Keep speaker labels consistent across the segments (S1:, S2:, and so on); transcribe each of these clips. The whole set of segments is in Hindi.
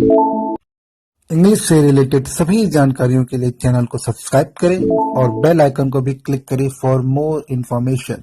S1: इंग्लिश से रिलेटेड सभी जानकारियों के लिए चैनल को सब्सक्राइब करें और बेल आइकन को भी क्लिक करें फॉर मोर इन्फॉर्मेशन।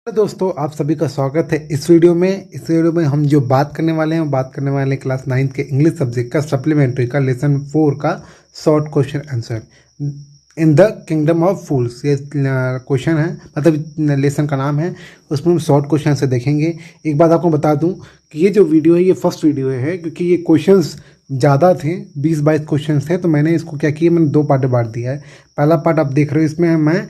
S1: दोस्तों, आप सभी का स्वागत है इस वीडियो में हम जो बात करने वाले हैं बात करने वाले हैं क्लास 9 के इंग्लिश सब्जेक्ट का सप्लीमेंट्री का लेसन 4 का short question answer in the kingdom of fools. ये क्वेश्चन है, मतलब लेसन का नाम है। उसमें हम शॉर्ट क्वेश्चन से देखेंगे। एक बात आपको बता दूं कि ये जो वीडियो है ये फर्स्ट वीडियो है, क्योंकि ये क्वेश्चंस ज़्यादा थे, 20-22 क्वेश्चन थे, तो मैंने इसको क्या किया, मैंने 2 पार्ट में बांट दिया है। पहला पार्ट आप देख रहे हो, इसमें मैं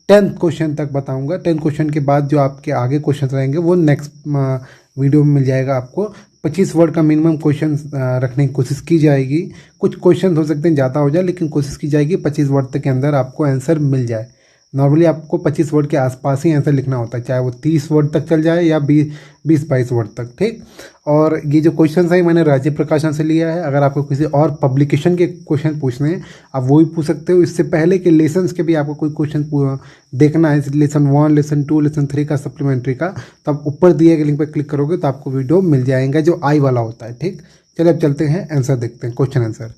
S1: 10th क्वेश्चन तक बताऊंगा। 10 क्वेश्चन के बाद जो आपके आगे क्वेश्चन रहेंगे वो नेक्स्ट वीडियो में मिल जाएगा। आपको 25 वर्ड का मिनिमम क्वेश्चन रखने की कोशिश की जाएगी। कुछ क्वेश्चन हो सकते हैं ज़्यादा हो जाए, लेकिन कोशिश की जाएगी 25 वर्ड तक के अंदर आपको आंसर मिल जाए। नॉर्मली आपको 25 वर्ड के आसपास ही आंसर लिखना होता है, चाहे वो 30 वर्ड तक चल जाए या 20-22 वर्ड तक, ठीक। और ये जो क्वेश्चन है मैंने राज्य प्रकाशन से लिया है। अगर आपको किसी और पब्लिकेशन के क्वेश्चन पूछने हैं आप वो भी पूछ सकते हो। इससे पहले के लेसन्स के भी आपको कोई क्वेश्चन देखना है, लेसन 1, लेसन 2, लेसन 3 का सप्लीमेंट्री का, तो आप ऊपर दिए गए लिंक पर क्लिक करोगे तो आपको वीडियो मिल जाएगा जो आई वाला होता है, ठीक। चलिए अब चलते हैं, आंसर देखते हैं। क्वेश्चन आंसर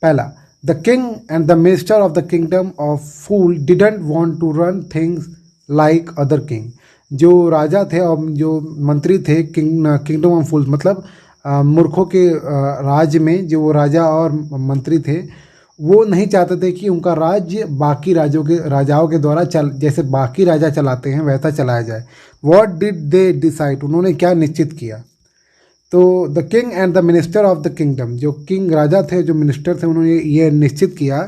S1: पहला, The king and the minister of the kingdom of fool didn't want to run things like other king। जो राजा थे और जो मंत्री थे किंगडम ऑफ फूल्स, मतलब मूर्खों के राज्य में जो वो राजा और मंत्री थे, वो नहीं चाहते थे कि उनका राज्य बाकी राजाओं के द्वारा जैसे बाकी राजा चलाते हैं वैसा चलाया जाए। What did they decide? उन्होंने क्या निश्चित किया? तो the king and the minister of the kingdom, जो किंग राजा थे, जो मिनिस्टर थे, उन्होंने ये निश्चित किया,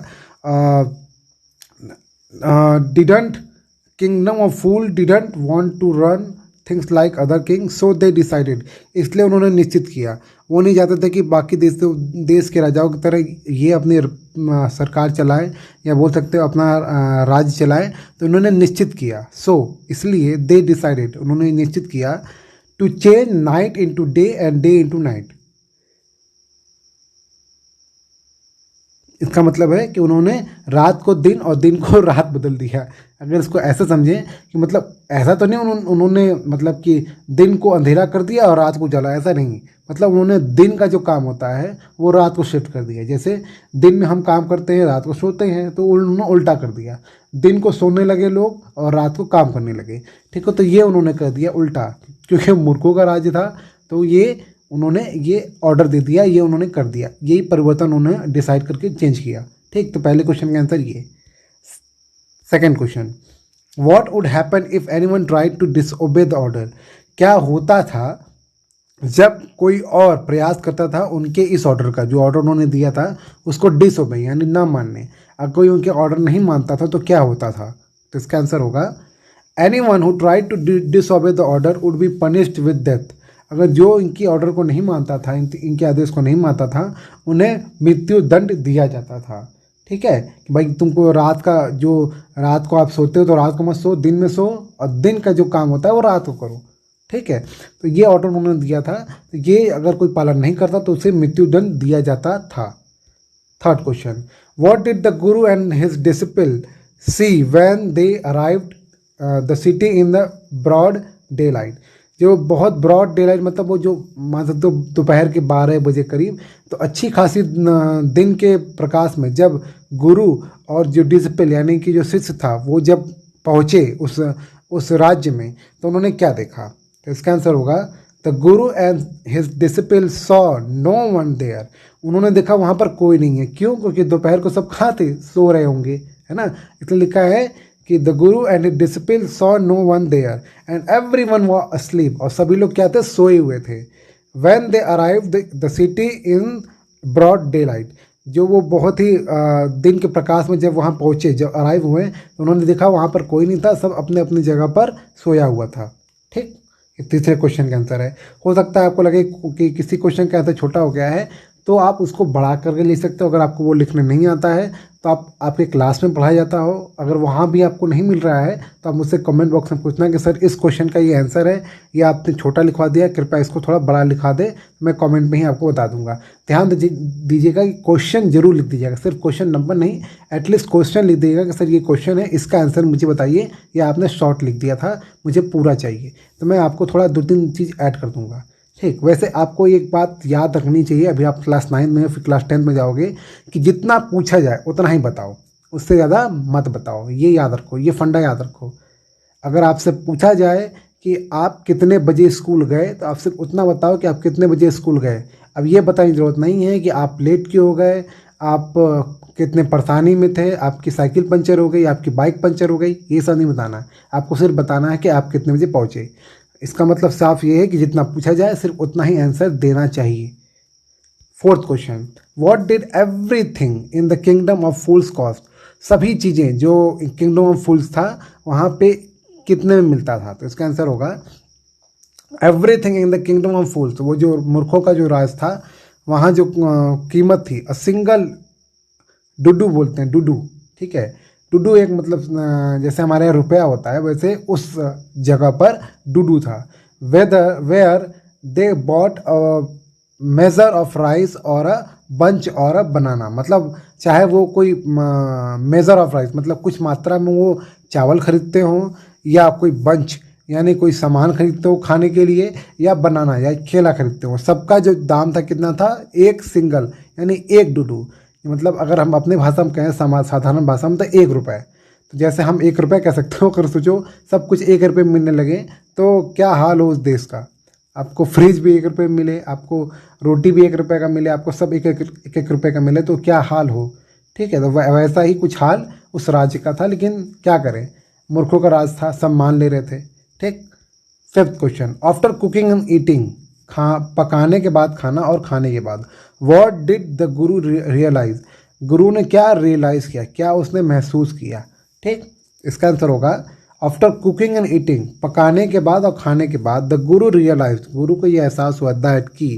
S1: didn't kingdom of fool didn't want to run things like other king, so they decided. इसलिए उन्होंने निश्चित किया, वो नहीं चाहते थे कि बाकी देश के राजाओं की तरह ये अपनी सरकार चलाए, या बोल सकते हो अपना राज्य चलाए। तो उन्होंने निश्चित किया, इसलिए दे डिसाइडेड, उन्होंने निश्चित किया to change night into day and day into night। इसका मतलब है कि उन्होंने रात को दिन और दिन को रात बदल दिया। अगर इसको ऐसा समझें कि मतलब ऐसा तो नहीं उन्होंने मतलब कि दिन को अंधेरा कर दिया और रात को जला, ऐसा नहीं। मतलब उन्होंने दिन का जो काम होता है वो रात को शिफ्ट कर दिया। जैसे दिन में हम काम करते हैं, रात को सोते हैं, तो उन्होंने उल्टा कर दिया। दिन को सोने लगे लोग और रात को काम करने लगे, ठीक है। तो ये उन्होंने कर दिया उल्टा, क्योंकि मूर्खों का राज्य था, तो ये उन्होंने ये ऑर्डर दे दिया, ये उन्होंने कर दिया। यही परिवर्तन उन्होंने डिसाइड करके चेंज किया, ठीक। तो पहले क्वेश्चन का आंसर ये। Second question, what would happen if anyone tried to disobey the order. क्या होता था जब कोई और प्रयास करता था उनके इस ऑर्डर का, जो ऑर्डर उन्होंने दिया था उसको डिसओबे यानी ना मानने। अगर कोई उनके ऑर्डर नहीं मानता था तो क्या होता था? तो इसका आंसर होगा, anyone who tried to disobey the order would be punished with death. अगर जो इनकी ऑर्डर को नहीं मानता था, इनके आदेश को नहीं मानता था, उन्हें मृत्यु दंड दिया जाता था, ठीक है। कि भाई तुमको रात को आप सोते हो तो रात को मत सो, दिन में सो, और दिन का जो काम होता है वो रात को करो, ठीक है। तो ये ऑर्डर उन्होंने दिया था, तो ये अगर कोई पालन नहीं करता तो उसे मृत्यु दंड दिया जाता था। Third question, what did the guru and his disciple see when they arrived the city in the broad daylight. जो बहुत ब्रॉड डे लाइट मतलब वो जो मान सकते हो दोपहर के 12 बजे करीब, तो अच्छी खासी दिन के प्रकाश में जब गुरु और जो डिसिपल यानी कि जो शिष्य था वो जब पहुँचे उस राज्य में, तो उन्होंने क्या देखा? तो इसका आंसर होगा, the guru and his disciple saw no one there. उन्होंने देखा वहाँ पर कोई नहीं है। क्यों? क्योंकि दोपहर को सब खाते सो रहे होंगे, है ना। इसलिए लिखा है कि the guru and his disciple saw no one there and everyone was asleep. और सभी लोग क्या थे? सोए हुए थे। When they arrived the city in broad daylight, जो वो बहुत ही दिन के प्रकाश में जब वहाँ पहुँचे, जब अराइव हुए, तो उन्होंने देखा वहाँ पर कोई नहीं था, सब अपने अपनी जगह पर सोया हुआ था, ठीक। ये तीसरे क्वेश्चन का आंसर है। हो सकता है आपको लगे कि किसी क्वेश्चन का आंसर छोटा हो गया है, तो आप उसको बढ़ा करके लिख सकते हो। अगर आपको वो लिखने नहीं आता है तो आप आपके क्लास में पढ़ाया जाता हो, अगर वहाँ भी आपको नहीं मिल रहा है तो आप मुझसे कमेंट बॉक्स में पूछना कि सर इस क्वेश्चन का ये आंसर है, ये आपने छोटा लिखवा दिया, कृपया इसको थोड़ा बड़ा लिखा दे, मैं कमेंट में ही आपको बता दूंगा। ध्यान दीजिएगा कि क्वेश्चन जरूर लिख दीजिएगा, सिर्फ क्वेश्चन नंबर नहीं, एटलीस्ट क्वेश्चन लिख दीजिएगा कि सर ये क्वेश्चन है, इसका आंसर मुझे बताइए, या आपने शॉर्ट लिख दिया था, मुझे पूरा चाहिए। तो मैं आपको थोड़ा 2-3 चीज़ ऐड कर दूँगा, ठीक, वैसे आपको एक बात याद रखनी चाहिए, अभी आप क्लास 9 में फिर क्लास 10 में जाओगे, कि जितना पूछा जाए उतना ही बताओ, उससे ज़्यादा मत बताओ। ये याद रखो, ये फंडा याद रखो। अगर आपसे पूछा जाए कि आप कितने बजे स्कूल गए, तो आप सिर्फ उतना बताओ कि आप कितने बजे स्कूल गए। अब ये बताने की ज़रूरत नहीं है कि आप लेट क्यों हो गए, आप कितने परेशानी में थे, आपकी साइकिल पंचर हो गई, आपकी बाइक पंचर हो गई, ये सब नहीं बताना है। आपको सिर्फ बताना है कि आप कितने बजे पहुँचे। इसका मतलब साफ ये है कि जितना पूछा जाए सिर्फ उतना ही आंसर देना चाहिए। Fourth question, what did everything in the kingdom of fools cost? सभी चीज़ें जो किंगडम ऑफ फूल्स था वहाँ पे कितने में मिलता था? तो इसका आंसर होगा everything in the kingdom of fools, वो जो मूर्खों का जो राज था, वहाँ जो कीमत थी, अ सिंगल डुडू बोलते हैं, डुडू, ठीक है। डुडू एक मतलब जैसे हमारे यहाँ रुपया होता है, वैसे उस जगह पर डुडू था। Where they bought a measure of rice और अ बंच और अ बनाना, मतलब चाहे वो कोई मेजर ऑफ राइस मतलब कुछ मात्रा में वो चावल खरीदते हों, या कोई बंच यानी कोई सामान खरीदते हो खाने के लिए, या बनाना या केला खरीदते हो, सबका जो दाम था कितना था? एक सिंगल यानी एक डुडू। मतलब अगर हम अपने भाषा में कहें, साधारण भाषा में, तो 1 रुपये। तो जैसे हम 1 रुपये कह सकते हो, अगर सोचो सब कुछ 1 रुपये में मिलने लगे तो क्या हाल हो उस देश का। आपको फ्रिज भी 1 रुपये में मिले, आपको रोटी भी 1 रुपये का मिले, आपको सब एक रुपये का मिले, तो क्या हाल हो। ठीक है, तो वैसा ही कुछ हाल उस राज्य का था, लेकिन क्या करें, मूर्खों का राज था, सब मान ले रहे थे। ठीक। Fifth question, after cooking and eating, पकाने के बाद खाना और खाने के बाद, what did the Guru realise? गुरु ने क्या रियलाइज किया, क्या उसने महसूस किया? ठीक, इसका आंसर होगा आफ्टर कुकिंग एंड ईटिंग, पकाने के बाद और खाने के बाद, द गुरु रियलाइज, गुरु को यह एहसास हुआ दैट कि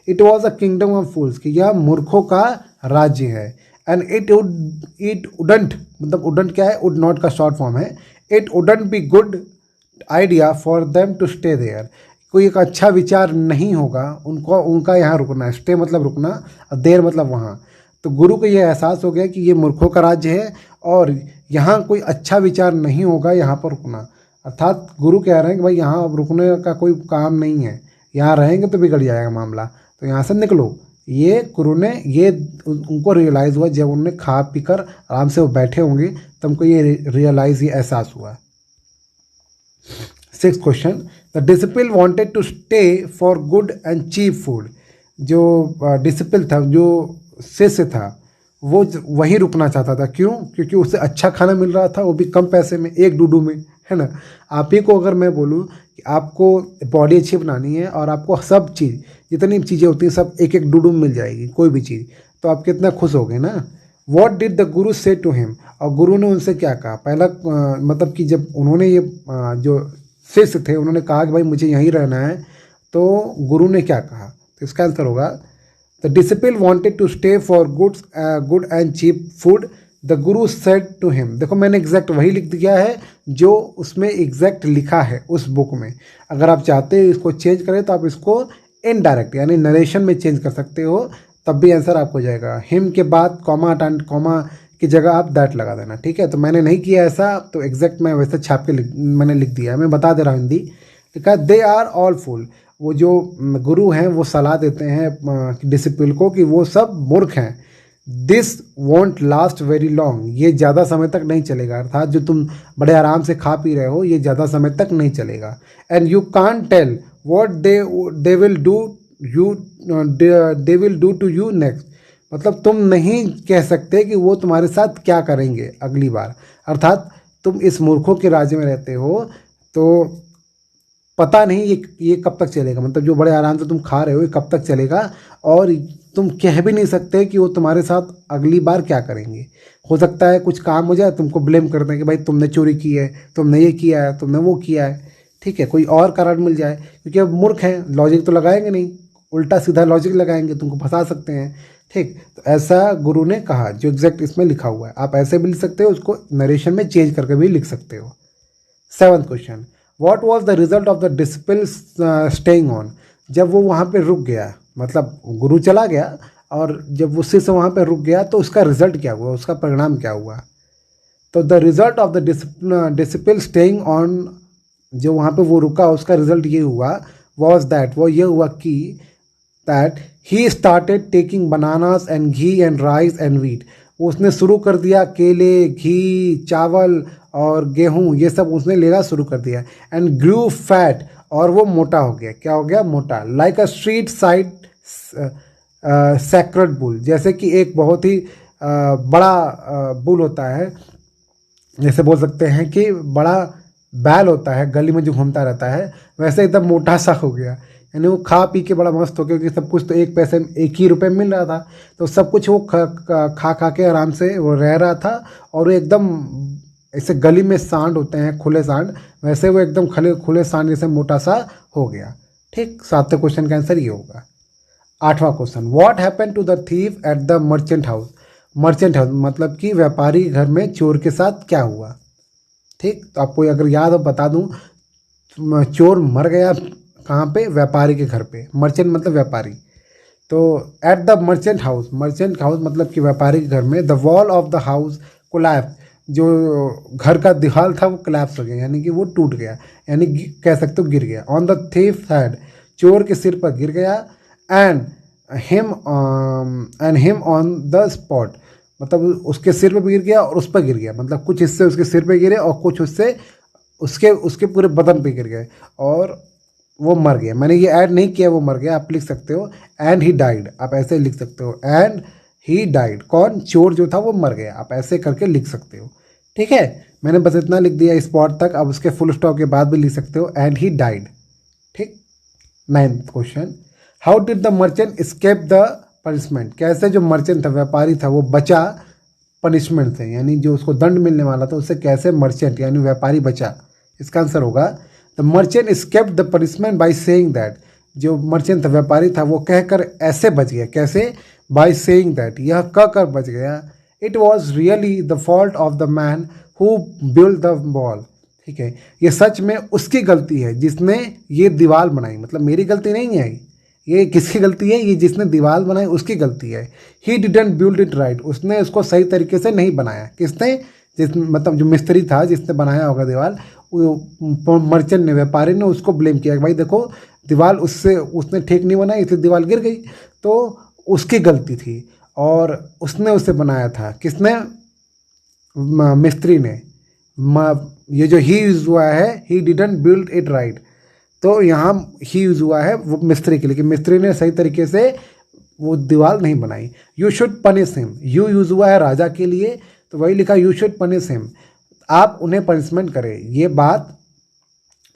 S1: it was a kingdom of fools, कि यह मूर्खों का राज्य है। एंड इट उडंट, मतलब उडंट क्या है? वुड नॉट का शॉर्ट फॉर्म है। It wouldn't be good idea for them to stay there, कोई एक अच्छा विचार नहीं होगा उनको, उनका यहाँ रुकना। स्टे मतलब रुकना, और देर मतलब वहाँ। तो गुरु को यह एहसास हो गया कि ये मूर्खों का राज्य है और यहाँ कोई अच्छा विचार नहीं होगा यहाँ पर रुकना। अर्थात गुरु कह रहे हैं कि भाई यहाँ अब रुकने का कोई काम नहीं है, यहाँ रहेंगे तो बिगड़ जाएगा मामला, तो यहाँ से निकलो। ये गुरु ने ये उनको रियलाइज़ हुआ, जब उन्होंने खा पी कर आराम से वो बैठे होंगे, तब उनको ये रियलाइज़, ये एहसास हुआ। Six question, the disciple wanted to stay for good and cheap food, जो डिसिपल था, जो शिष्य था, वो वहीं रुकना चाहता था। क्यों? क्योंकि उसे अच्छा खाना मिल रहा था, वो भी कम पैसे में, एक डूडू में, है ना। आप ही को अगर मैं बोलूँ कि आपको बॉडी अच्छी बनानी है और आपको सब चीज़, जितनी चीज़ें होती हैं सब एक एक डूडू में मिल जाएगी, कोई भी चीज़, तो आप कितना खुश हो गए ना। वॉट डिड द गुरु से टू हिम, और गुरु ने उनसे क्या कहा? पहला मतलब कि जब उन्होंने ये जो शिष्य थे उन्होंने कहा कि भाई मुझे यहीं रहना है, तो गुरु ने क्या कहा? तो इसका आंसर होगा the disciple wanted to stay for good and cheap food, the guru said to him. देखो मैंने एग्जैक्ट वही लिख दिया है जो उसमें एग्जैक्ट लिखा है उस बुक में। अगर आप चाहते हो इसको चेंज करें तो आप इसको इनडायरेक्ट यानी नरेशन में चेंज कर सकते हो, तब भी आंसर आपको जाएगा। हिम के बाद कॉमा की जगह आप दैट लगा देना, ठीक है। तो मैंने नहीं किया ऐसा, तो एग्जैक्ट मैं वैसे छाप के मैंने लिख दिया है। मैं बता दे रहा हूँ हिंदी। लिखा दे आर ऑल फूल, वो जो गुरु हैं वो सलाह देते हैं डिसिपल को कि वो सब मूर्ख हैं। This want last very long, ये ज़्यादा समय तक नहीं चलेगा। अर्थात जो तुम बड़े आराम से खा पी रहे हो ये ज़्यादा समय तक नहीं चलेगा। And you can't tell what they will do you they will do to you next, मतलब तुम नहीं कह सकते कि वो तुम्हारे साथ क्या करेंगे अगली बार। अर्थात तुम इस मूर्खों के राज्य में रहते हो, तो पता नहीं ये कब तक चलेगा। मतलब जो बड़े आराम से तुम खा रहे हो ये कब तक चलेगा, और तुम कह भी नहीं सकते कि वो तुम्हारे साथ अगली बार क्या करेंगे। हो सकता है कुछ काम हो जाए, तुमको ब्लेम कर दें कि भाई तुमने चोरी की है, तुमने ये किया है, तुमने वो किया है, ठीक है। कोई और कारण मिल जाए, क्योंकि अब मूर्ख हैं, लॉजिक तो लगाएंगे नहीं, उल्टा सीधा लॉजिक लगाएंगे, तुमको फंसा सकते हैं, ठीक। तो ऐसा गुरु ने कहा जो एग्जैक्ट इसमें लिखा हुआ है। आप ऐसे भी लिख सकते हो, उसको नरेशन में चेंज करके भी लिख सकते हो। Seventh question, what was the result of the disciple staying on, जब वो वहाँ पे रुक गया, मतलब गुरु चला गया और जब वो शिष्य वहाँ पे रुक गया, तो उसका रिजल्ट क्या हुआ, उसका परिणाम क्या हुआ? तो the result of the disciple staying on, जो वहाँ पे वो रुका उसका रिजल्ट ये हुआ, वॉज दैट, वो ये हुआ कि that he started taking bananas and ghee and rice and wheat, उसने शुरू कर दिया केले, घी, चावल और गेहूं, ये सब उसने लेना शुरू कर दिया। एंड ग्रू फैट, और वो मोटा हो गया। क्या हो गया? मोटा। Like a street side sacred bull, जैसे कि एक बहुत ही बड़ा बुल होता है, जैसे बोल सकते हैं कि बड़ा बैल होता है गली में जो घूमता रहता है, वैसे एकदम मोटा सा हो गया। यानी वो खा पी के बड़ा मस्त हो गया, क्योंकि सब कुछ तो एक पैसे में, एक ही रुपए में मिल रहा था, तो सब कुछ वो खा खा के आराम से वो रह रहा था। और वो एकदम ऐसे गली में सांड होते हैं, खुले सांड, वैसे वो एकदम खुले खुले सांड जैसे मोटा सा हो गया। ठीक, 7वें क्वेश्चन का आंसर ये होगा। 8वां question, what happen to the thief at the merchant house. Merchant house मतलब कि व्यापारी घर में चोर के साथ क्या हुआ। ठीक, तो आपको अगर याद हो बता दूं, चोर मर गया कहाँ पे? व्यापारी के घर पे। मर्चेंट मतलब व्यापारी। तो eight the merchant house, merchant house मतलब कि व्यापारी के घर में, the wall of the house collapse, जो घर का दीवार था वो कोलैप्स हो गया, यानी कि वो टूट गया, यानी कह सकते हो गिर गया। ऑन द थीफ हेड, चोर के सिर पर गिर गया। And him on the spot, मतलब उसके सिर पे भी गिर गया और उस पर गिर गया, मतलब कुछ हिस्से उसके सिर पे गिरे और कुछ हिस्से उसके उसके पूरे बदन पे गिर गए और वो मर गया। मैंने ये ऐड नहीं किया, वो मर गया, आप लिख सकते हो एंड ही डाइड, आप ऐसे लिख सकते हो एंड ही डाइड। कौन? चोर जो था वो मर गया, आप ऐसे करके लिख सकते हो। ठीक है, मैंने बस इतना लिख दिया स्पॉट तक, अब उसके फुल स्टॉप के बाद भी लिख सकते हो एंड ही डाइड। ठीक। 9th question, how did the merchant escape the punishment, कैसे जो मर्चेंट था, व्यापारी था, वो बचा पनिशमेंट से, यानी जो उसको दंड मिलने वाला था उससे कैसे मर्चेंट यानी व्यापारी बचा। इसका आंसर होगा the merchant escaped the punishment by saying that, जो मर्चेंट था, व्यापारी था, वो कहकर ऐसे बच गया। कैसे? बाय सेइंग दैट, यह कहकर बच गया, it was really the fault of the man who build the wall. ठीक है, ये सच में उसकी गलती है जिसने ये दीवार बनाई, मतलब मेरी गलती नहीं है, ये किसकी गलती है? ये जिसने दीवार बनाई उसकी गलती है। He didn't build it right, उसने उसको सही तरीके से नहीं बनाया। किसने? जिस मतलब जो मिस्त्री था जिसने बनाया होगा दीवार, वो मर्चेंट ने, व्यापारी ने उसको ब्लेम किया कि भाई देखो दीवार उसने ठीक नहीं बनाई इसलिए दीवार गिर गई, तो उसकी गलती थी और उसने उसे बनाया था। किसने? मिस्त्री ने। ये जो ही यूज हुआ है, he didn't build it right, तो यहाँ ही यूज हुआ है वो मिस्त्री के लिए कि मिस्त्री ने सही तरीके से वो दीवार नहीं बनाई। You should punish him, you use हुआ है राजा के लिए, तो वही लिखा यू शुड पनिश हिम, आप उन्हें पनिशमेंट करें। ये बात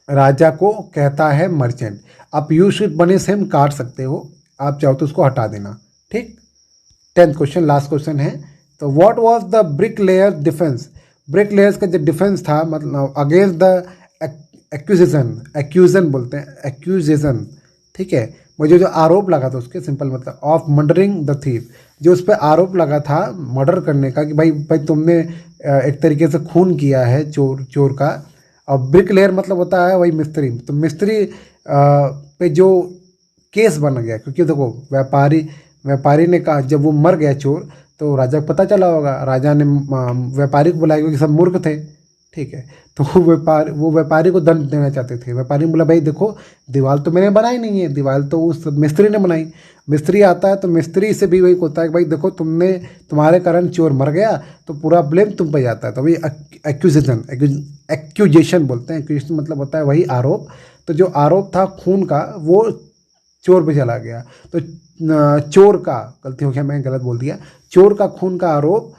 S1: राजा को कहता है मर्चेंट। आप यू शुड पनिश हिम काट सकते हो, आप चाहो तो उसको हटा देना। ठीक। 10th क्वेश्चन, लास्ट क्वेश्चन है। तो what was the brick layer defence, brick layers का जो डिफेंस था, मतलब अगेंस्ट द एक्यूजन बोलते हैं, एक्यूजेशन। ठीक है, मुझे जो आरोप लगा था उसके सिंपल मतलब ऑफ मर्डरिंग द थीफ, जो उस पर आरोप लगा था मर्डर करने का, कि भाई तुमने एक तरीके से खून किया है चोर का। और ब्रिक लेयर मतलब होता है वही मिस्त्री, तो मिस्त्री पे जो केस बन गया, क्योंकि देखो व्यापारी ने कहा, जब वो मर गया चोर, तो राजा को पता चला होगा, राजा ने व्यापारी को बुलाया क्योंकि सब मूर्ख थे। ठीक है, तो वो व्यापारी को दंड देना चाहते थे। व्यापारी ने बोला भाई देखो दीवार तो मैंने बनाई नहीं है, दीवार तो उस मिस्त्री ने बनाई। मिस्त्री आता है तो मिस्त्री से भी वही होता है कि भाई देखो तुम्हारे कारण चोर मर गया, तो पूरा ब्लेम तुम पे जाता है। तो वही एक्यूजेशन बोलते हैं, एक्यूजेशन मतलब होता है वही आरोप। तो जो आरोप था खून का वो चोर पे चला गया, तो चोर का, गलती हो गया मैं गलत बोल दिया, चोर का खून का आरोप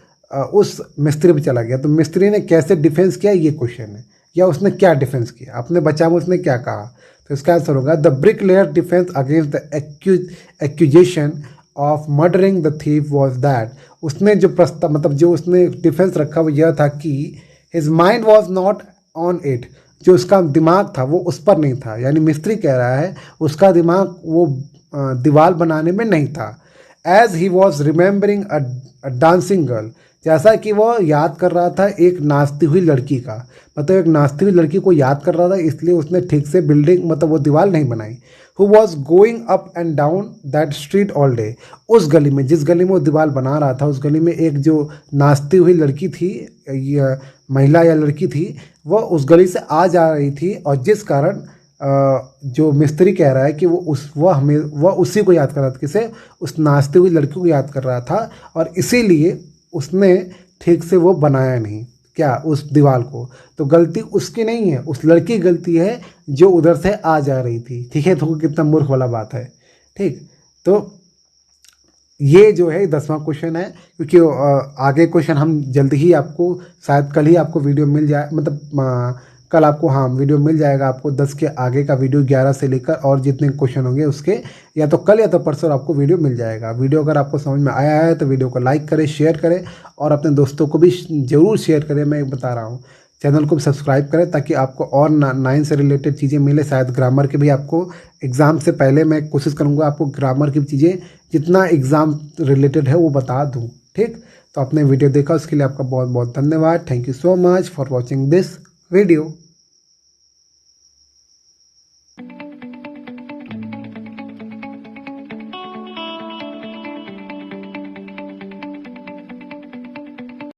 S1: उस मिस्त्री पे चला गया। तो मिस्त्री ने कैसे डिफेंस किया ये क्वेश्चन है, या उसने क्या डिफेंस किया अपने बचाव में, उसने क्या कहा। तो इसका आंसर होगा the brick layer defence against the accusation of murdering the thief was that, उसने जो प्रस्ताव मतलब जो उसने डिफेंस रखा वो यह था कि his mind was not on it, जो उसका दिमाग था वो उस पर नहीं था। यानी मिस्त्री कह रहा है उसका दिमाग वो दीवार बनाने में नहीं था। As he was remembering a dancing girl, जैसा कि वो याद कर रहा था एक नाचती हुई लड़की का, मतलब एक नाचती हुई लड़की को याद कर रहा था, इसलिए उसने ठीक से बिल्डिंग मतलब वो दीवार नहीं बनाई। Who was going up and down that street all day, उस गली में, जिस गली में वो दीवार बना रहा था, उस गली में एक जो नाचती हुई लड़की थी, महिला या लड़की थी, वह उस गली से आ जा रही थी, और जिस कारण जो मिस्त्री कह रहा है कि वह उसी को याद कर रहा था, किसे, उस नाचती हुई लड़की को याद कर रहा था, और इसीलिए उसने ठीक से वो बनाया नहीं, क्या, उस दीवार को। तो गलती उसकी नहीं है, उस लड़की की गलती है जो उधर से आ जा रही थी। ठीक है, तो कितना मूर्ख वाला बात है। ठीक, तो ये जो है 10वां क्वेश्चन है, क्योंकि आगे क्वेश्चन हम जल्दी ही आपको, शायद कल ही आपको वीडियो मिल जाए, मतलब कल आपको, हाँ, वीडियो मिल जाएगा आपको 10 के आगे का वीडियो, 11 से लेकर और जितने क्वेश्चन होंगे उसके, या तो कल या तो परसों आपको वीडियो मिल जाएगा। वीडियो अगर आपको समझ में आया है तो वीडियो को लाइक करें, शेयर करें, और अपने दोस्तों को भी ज़रूर शेयर करें। मैं बता रहा हूँ, चैनल को भी सब्सक्राइब करें ताकि आपको और 9 से रिलेटेड चीज़ें मिले। शायद ग्रामर के भी आपको एग्ज़ाम से पहले मैं कोशिश करूँगा आपको ग्रामर की चीज़ें जितना एग्ज़ाम रिलेटेड है वो बता दूँ। ठीक, तो आपने वीडियो देखा उसके लिए आपका बहुत बहुत धन्यवाद। Thank you so much for watching this video.